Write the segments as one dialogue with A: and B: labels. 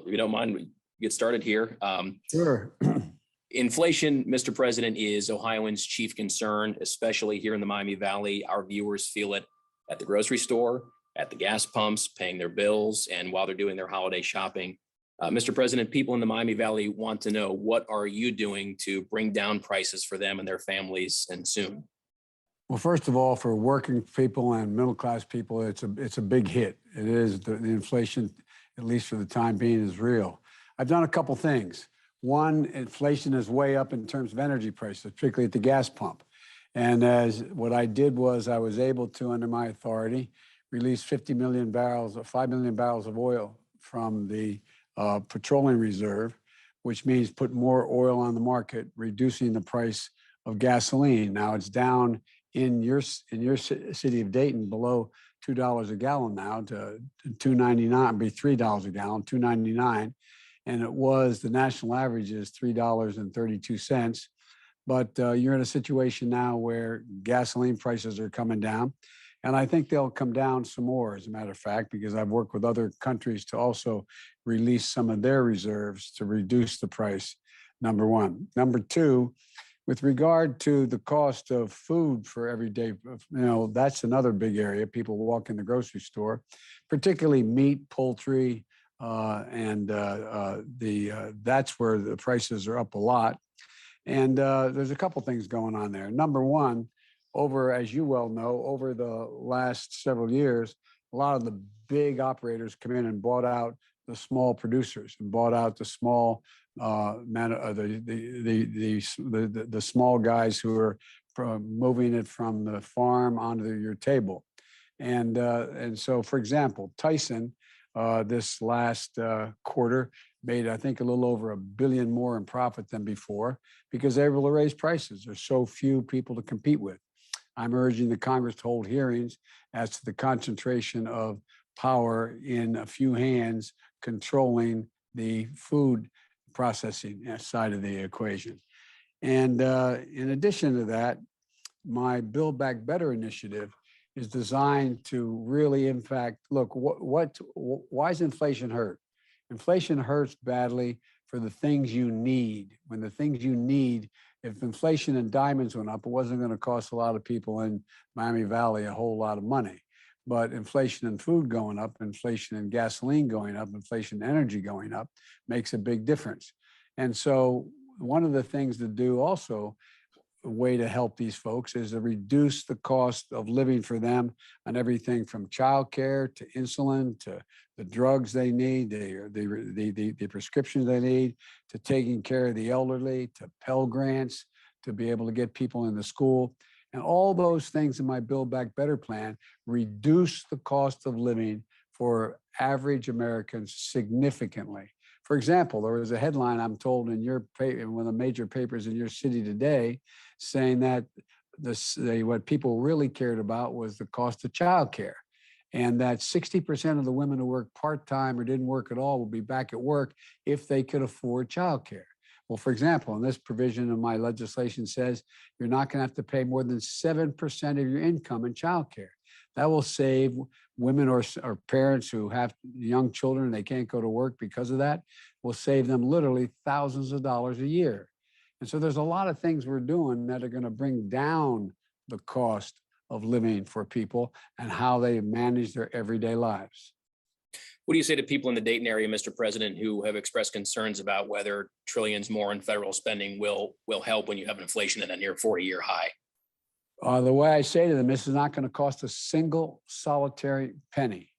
A: if you don't mind, we get started here.
B: Sure.
A: Inflation, Mr. President, is Ohioans' chief concern, especially here in the Miami Valley. Our viewers feel it at the grocery store, at the gas pumps, paying their bills, and while they're doing their holiday shopping. Mr. President, people in the Miami Valley want to know, what are you doing to bring down prices for them and their families, and soon?
B: Well, first of all, for working people and middle-class people, it's a big hit. It is. The inflation, at least for the time being, is real. I've done a couple things. One, inflation is way up in terms of energy prices, particularly at the gas pump. And what I did was I was able to, under my authority, release 5 million barrels of oil from the petroleum reserve, which means put more oil on the market, reducing the price of gasoline. Now it's down in your city of Dayton below $2 a gallon now to $2.99, be $3 a gallon, $2.99, and it was, the national average is $3.32. But you're in a situation now where gasoline prices are coming down, and I think they'll come down some more, as a matter of fact, because I've worked with other countries to also release some of their reserves to reduce the price, number one. Number two, with regard to the cost of food for everyday, that's another big area. People walk in the grocery store, particularly meat, poultry, that's where the prices are up a lot. And there's a couple things going on there. Number one, as you well know, over the last several years, a lot of the big operators come in and bought out the small producers and bought out the small the small guys who are moving it from the farm onto your table. And so, for example, Tyson this last quarter made, I think, a little over $1 billion more in profit than before, because they're able to raise prices. There's so few people to compete with. I'm urging the Congress to hold hearings as to the concentration of power in a few hands controlling the food processing side of the equation. And in addition to that, my Build Back Better initiative is designed to really, in fact, look, why is inflation hurt? Inflation hurts badly for the things you need. When the things you need, if inflation in diamonds went up, it wasn't going to cost a lot of people in Miami Valley a whole lot of money. But inflation in food going up, inflation in gasoline going up, inflation in energy going up makes a big difference. And so one of the things to do also, a way to help these folks, is to reduce the cost of living for them on everything from childcare to insulin to the drugs they need, the prescriptions they need, to taking care of the elderly, to Pell Grants, to be able to get people into school. And all those things in my Build Back Better plan reduce the cost of living for average Americans significantly. For example, there was a headline, I'm told, in one of the major papers in your city today, saying that what people really cared about was the cost of childcare, and that 60% of the women who work part-time or didn't work at all would be back at work if they could afford childcare. Well, for example, in this provision of my legislation says you're not going to have to pay more than 7% of your income in childcare. That will save women or parents who have young children and they can't go to work because of that, will save them literally thousands of dollars a year. And so there's a lot of things we're doing that are going to bring down the cost of living for people and how they manage their everyday lives.
A: What do you say to people in the Dayton area, Mr. President, who have expressed concerns about whether trillions more in federal spending will help when you have inflation at a near 40-year high?
B: The way I say to them, this is not going to cost a single solitary penny.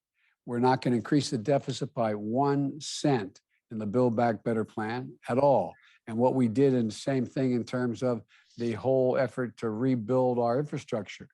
B: We're not going to increase the deficit by 1 cent in the Build Back Better plan at all. And what we did, in the same thing in terms of the whole effort to rebuild our infrastructure,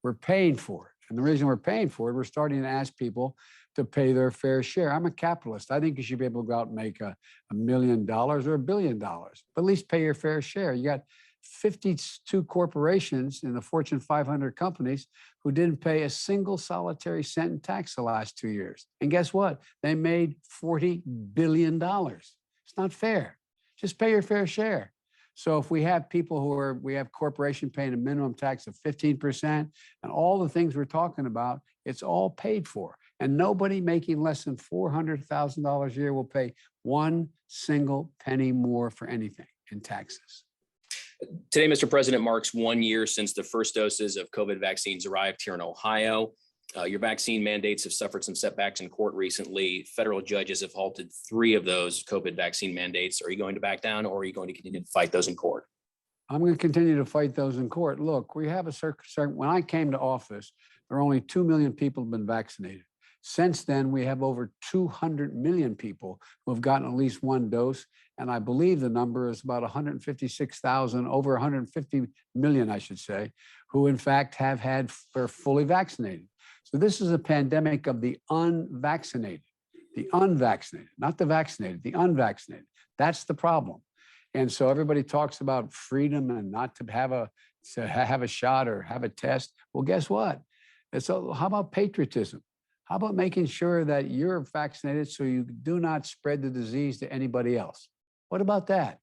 B: we're paying for it. And the reason we're paying for it, we're starting to ask people to pay their fair share. I'm a capitalist. I think you should be able to go out and make $1 million or $1 billion, but at least pay your fair share. You got 52 corporations in the Fortune 500 companies who didn't pay a single solitary cent in tax the last 2 years. And guess what? They made $40 billion. It's not fair. Just pay your fair share. So if we have people we have corporation paying a minimum tax of 15% and all the things we're talking about, it's all paid for. And nobody making less than $400,000 a year will pay one single penny more for anything in taxes.
A: Today, Mr. President, marks 1 year since the first doses of COVID vaccines arrived here in Ohio. Your vaccine mandates have suffered some setbacks in court recently. Federal judges have halted 3 of those COVID vaccine mandates. Are you going to back down, or are you going to continue to fight those in court?
B: I'm going to continue to fight those in court. Look, we have when I came to office, there were only 2 million people who have been vaccinated. Since then, we have over 200 million people who have gotten at least 1 dose. And I believe the number is about 156,000, over 150 million, I should say, who in fact are fully vaccinated. So this is a pandemic of the unvaccinated, not the vaccinated, the unvaccinated. That's the problem. And so everybody talks about freedom and not to have a shot or have a test. Well, guess what? So how about patriotism? How about making sure that you're vaccinated so you do not spread the disease to anybody else? What about that?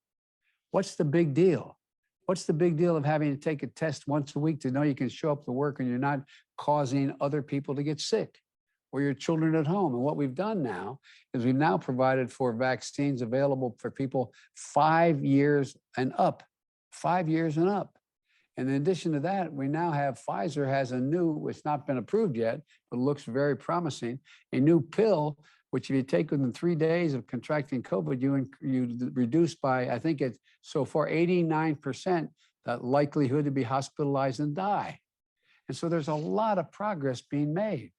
B: What's the big deal? What's the big deal of having to take a test once a week to know you can show up to work and you're not causing other people to get sick or your children at home? And what we've done now is we've now provided for vaccines available for people 5 years and up, 5 years and up. And in addition to that, we now have Pfizer has a new, it's not been approved yet, but looks very promising, a new pill, which if you take within 3 days of contracting COVID, you reduce by, I think it's so far 89% the likelihood to be hospitalized and die. And so there's a lot of progress being made,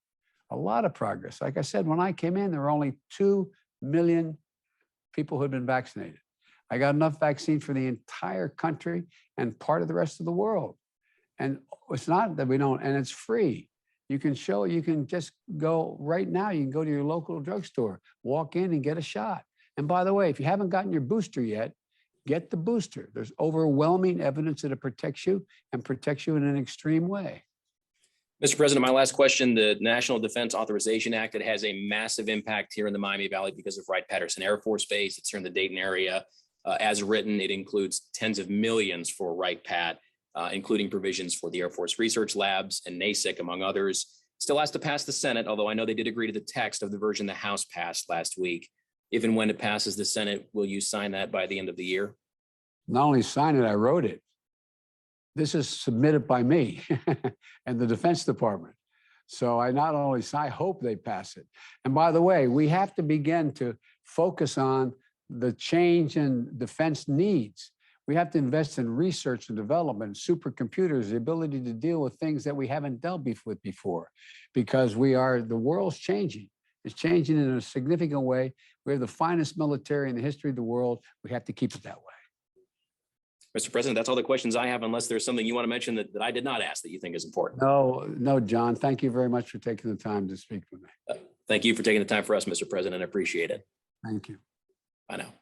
B: a lot of progress. Like I said, when I came in, there were only 2 million people who had been vaccinated. I got enough vaccine for the entire country and part of the rest of the world. And it's not that we don't, and it's free. You can just go right now, you can go to your local drugstore, walk in and get a shot. And by the way, if you haven't gotten your booster yet, get the booster. There's overwhelming evidence that it protects you and protects you in an extreme way.
A: Mr. President, my last question, the National Defense Authorization Act, it has a massive impact here in the Miami Valley because of Wright-Patterson Air Force Base. It's here in the Dayton area. As written, it includes tens of millions for Wright-Pat, including provisions for the Air Force Research Labs and NASIC, among others. Still has to pass the Senate, although I know they did agree to the text of the version the House passed last week. If and when it passes the Senate, will you sign that by the end of the year?
B: Not only sign it, I wrote it. This is submitted by me and the Defense Department. So I hope they pass it. And by the way, we have to begin to focus on the change in defense needs. We have to invest in research and development, supercomputers, the ability to deal with things that we haven't dealt with before, because the world's changing. It's changing in a significant way. We have the finest military in the history of the world. We have to keep it that way.
A: Mr. President, that's all the questions I have, unless there's something you want to mention that I did not ask that you think is important.
B: No, John, thank you very much for taking the time to speak with me.
A: Thank you for taking the time for us, Mr. President. I appreciate it.
B: Thank you.
A: Bye now.